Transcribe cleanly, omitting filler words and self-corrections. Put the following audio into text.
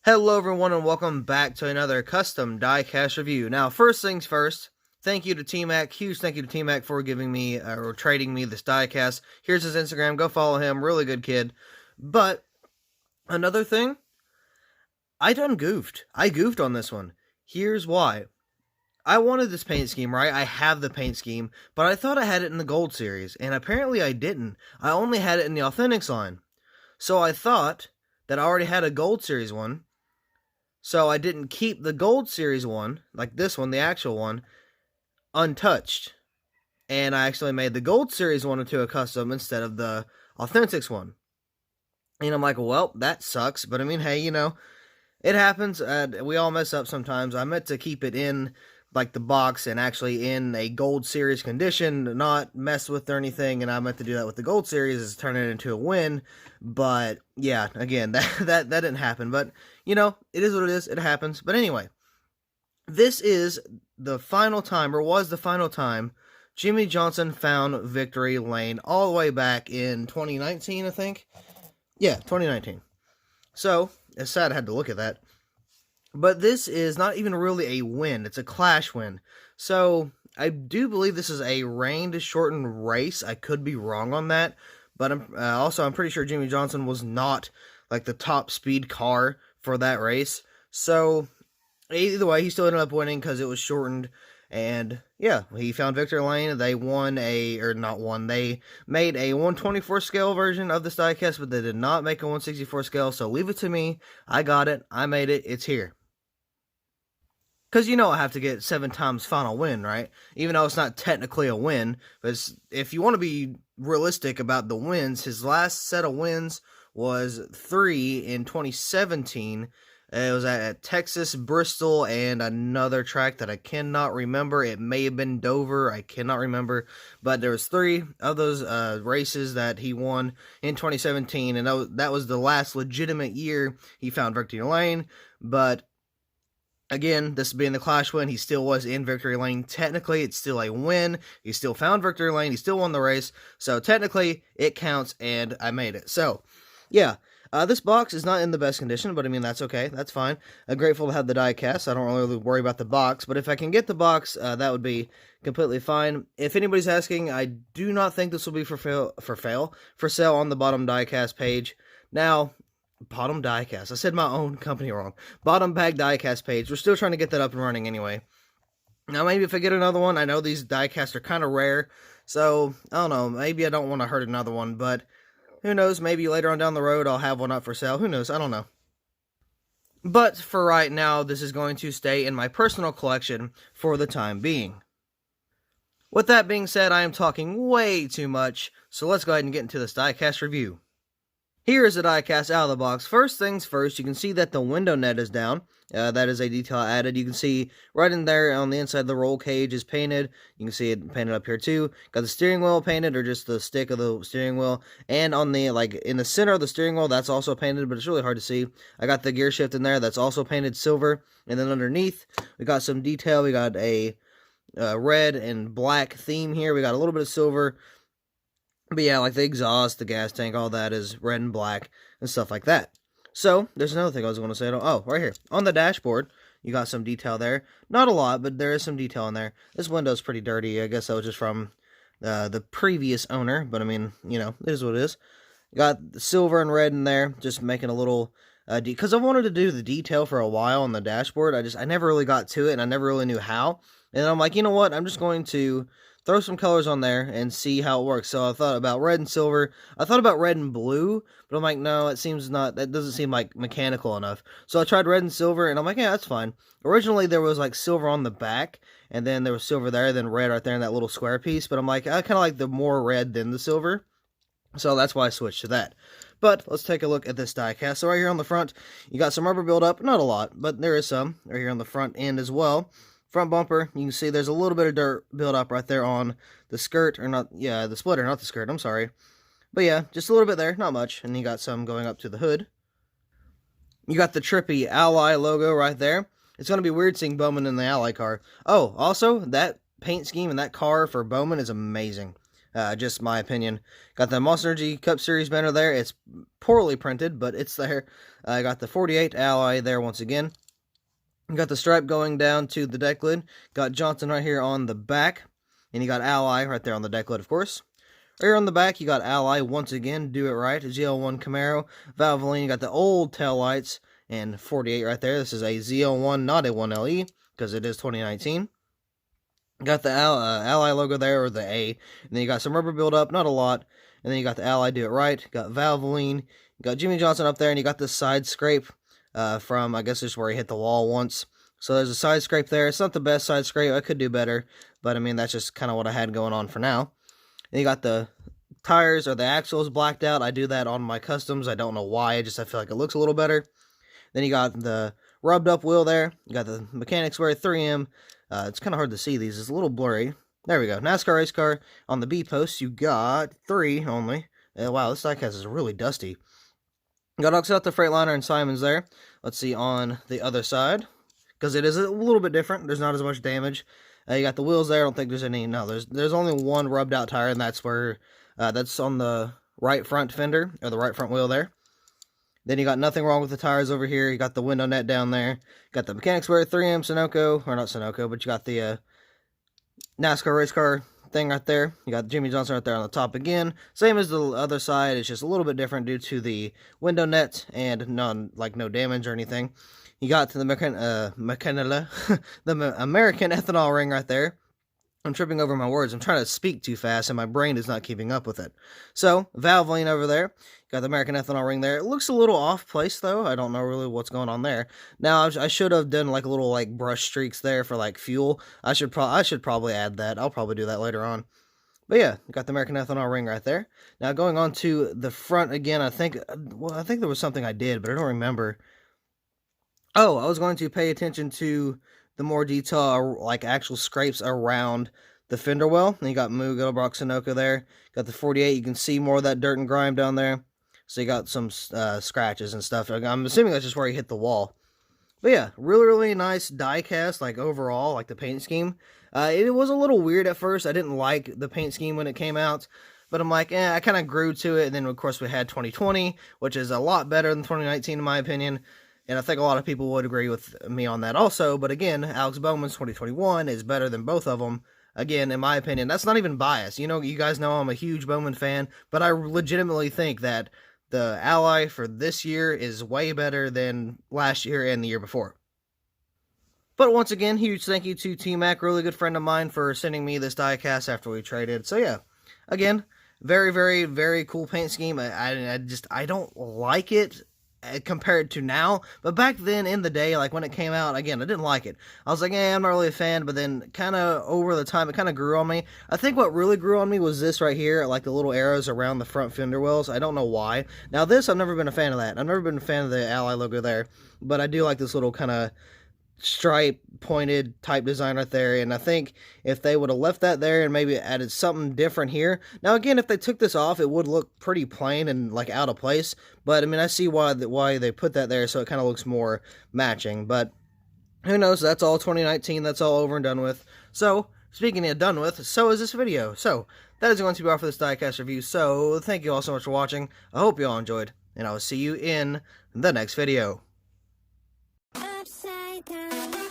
Hello everyone and welcome back to another custom diecast review. Now, first things first, thank you to T-Mac, huge thank you to T-Mac for giving me, or trading me this diecast. Here's his Instagram, go follow him, really good kid. But, another thing, I goofed on this one. Here's why. I wanted this paint scheme, right? I have the paint scheme, but I thought I had it in the Gold Series, and apparently I didn't. I only had it in the Authentics line. So I thought that I already had a Gold Series one, so I didn't keep the Gold Series one, like this one, the actual one, untouched. And I actually made the Gold Series one into a custom instead of the Authentics one. And I'm like, well, that sucks. But I mean, hey, it happens. We all mess up sometimes. I meant to keep it in like the box and actually in a Gold Series condition, not mess with or anything, and I meant to do that with the Gold Series, is turn it into a win, but yeah, again, that didn't happen, but, it is what it is, it happens. But anyway, this is the final time, or was the final time, Jimmie Johnson found victory lane all the way back in 2019, I think? Yeah, 2019. So, it's sad I had to look at that. But this is not even really a win. It's a clash win. So, I do believe this is a rain-shortened race. I could be wrong on that. But I'm pretty sure Jimmie Johnson was not, like, the top speed car for that race. So, either way, he still ended up winning because it was shortened. And, yeah, he found victory lane. They they made a 124 scale version of this diecast, but they did not make a 164 scale. So, leave it to me. I got it. I made it. It's here. Because I have to get 7 times final win, right? Even though it's not technically a win. But if you want to be realistic about the wins, his last set of wins was 3 in 2017. It was at Texas, Bristol, and another track that I cannot remember. It may have been Dover. I cannot remember. But there was 3 of those races that he won in 2017. And that was the last legitimate year he found victory lane. But again, this being the clash win, he still was in victory lane. Technically, it's still a win. He still found victory lane. He still won the race. So, technically, it counts, and I made it. So, yeah. This box is not in the best condition, but I mean, that's okay. That's fine. I'm grateful to have the die-cast. I don't really worry about the box, but if I can get the box, that would be completely fine. If anybody's asking, I do not think this will be for sale on the bottom die-cast page. Now, bottom diecast. I said my own company wrong. Bottom bag diecast page. We're still trying to get that up and running anyway. Now, maybe if I get another one, I know these diecasts are kind of rare, so, I don't know, maybe I don't want to hurt another one, but who knows, maybe later on down the road I'll have one up for sale. Who knows, I don't know. But for right now, this is going to stay in my personal collection for the time being. With that being said, I am talking way too much, so let's go ahead and get into this diecast review. Here is the diecast out of the box. First things first, you can see that the window net is down. That is a detail added. You can see right in there on the inside the roll cage is painted. You can see it painted up here too. Got the steering wheel painted, or just the stick of the steering wheel. And on the, in the center of the steering wheel, that's also painted, but it's really hard to see. I got the gear shift in there. That's also painted silver. And then underneath, we got some detail. We got a red and black theme here. We got a little bit of silver. But yeah, like the exhaust, the gas tank, all that is red and black and stuff like that. So, there's another thing I was going to say. Oh, right here. On the dashboard, you got some detail there. Not a lot, but there is some detail in there. This window's pretty dirty. I guess that was just from the previous owner. But, I mean, it is what it is. You got the silver and red in there, just making a little... because I wanted to do the detail for a while on the dashboard. I never really got to it, and I never really knew how. And I'm like, you know what? I'm just going to throw some colors on there and see how it works. So I thought about red and silver. I thought about red and blue, but I'm like, no, that doesn't seem like mechanical enough. So I tried red and silver, and I'm like, yeah, that's fine. Originally, there was like silver on the back, and then there was silver there, then red right there in that little square piece. But I'm like, I kind of like the more red than the silver. So that's why I switched to that. But let's take a look at this diecast. So right here on the front, you got some rubber buildup. Not a lot, but there is some right here on the front end as well. Front bumper, you can see there's a little bit of dirt build-up right there on the skirt, or not, yeah, the splitter, not the skirt, I'm sorry. But yeah, just a little bit there, not much, and you got some going up to the hood. You got the trippy Ally logo right there. It's going to be weird seeing Bowman in the Ally car. Oh, also, that paint scheme and that car for Bowman is amazing. Just my opinion. Got the Monster Energy Cup Series banner there. It's poorly printed, but it's there. I got the 48 Ally there once again. Got the stripe going down to the deck lid. Got Johnson right here on the back. And you got Ally right there on the deck lid, of course. Right here on the back, you got Ally once again. Do it right. ZL1 Camaro. Valvoline. You got the old tail lights. And 48 right there. This is a ZL1, not a 1LE, because it is 2019. Got the Ally logo there, or the A. And then you got some rubber buildup, not a lot. And then you got the Ally Do It Right. Got Valvoline. You got Jimmie Johnson up there, and you got the side scrape from, I guess, just where he hit the wall once. So there's a side scrape there. It's not the best side scrape. I could do better. But, I mean, that's just kind of what I had going on for now. And you got the tires or the axles blacked out. I do that on my customs. I don't know why. I feel like it looks a little better. Then you got the rubbed up wheel there. You got the Mechanics Wear 3M. It's kind of hard to see these. It's a little blurry. There we go. NASCAR race car. On the B post, you got 3 only. Wow, this diecast is really dusty. Got Ox out the Freightliner and Simons there. Let's see on the other side, because it is a little bit different. There's not as much damage. You got the wheels there. I don't think there's any. No, there's only one rubbed out tire, and that's where that's on the right front fender, or the right front wheel there. Then you got nothing wrong with the tires over here. You got the window net down there. Got the Mechanics Wear 3M Sunoco, or not Sunoco, but you got the NASCAR race car thing right there. You got Jimmie Johnson right there on the top again. Same as the other side. It's just a little bit different due to the window net and no damage or anything. You got the the American ethanol ring right there. I'm tripping over my words. I'm trying to speak too fast, and my brain is not keeping up with it. So, Valvoline over there. Got the American ethanol ring there. It looks a little off place, though. I don't know really what's going on there. Now, I should have done like a little like brush streaks there for like fuel. I should probably add that. I'll probably do that later on. But yeah, got the American ethanol ring right there. Now, going on to the front again, I think there was something I did, but I don't remember. Oh, I was going to pay attention to the more detail, like actual scrapes around the fender well. And you got Mugo, Brock Sunoco there. Got the 48. You can see more of that dirt and grime down there. So you got some scratches and stuff. I'm assuming that's just where he hit the wall. But yeah, really, really nice diecast, like overall, like the paint scheme. It was a little weird at first. I didn't like the paint scheme when it came out. But I'm like, I kind of grew to it. And then, of course, we had 2020, which is a lot better than 2019, in my opinion. And I think a lot of people would agree with me on that also. But again, Alex Bowman's 2021 is better than both of them. Again, in my opinion, that's not even bias. You know, you guys know I'm a huge Bowman fan. But I legitimately think that the Ally for this year is way better than last year and the year before. But once again, huge thank you to T-Mac, really good friend of mine, for sending me this diecast after we traded. So yeah, again, very, very, very cool paint scheme. I don't like it compared to now, but back then in the day, like when it came out, again, I didn't like it. I was like, I'm not really a fan, but then kind of over the time, it kind of grew on me. I think what really grew on me was this right here, like the little arrows around the front fender wells. I don't know why. Now this, I've never been a fan of that. I've never been a fan of the Ally logo there, but I do like this little kind of stripe pointed type design right there. And I think if they would have left that there and maybe added something different here. Now again, if they took this off, it would look pretty plain and like out of place, but I mean, I see why they put that there, so it kind of looks more matching. But who knows? That's all 2019. That's all over and done with. So speaking of done with, so is this video. So that is going to be all for this diecast review. So thank you all so much for watching. I hope you all enjoyed, and I will see you in the next video. Upside down.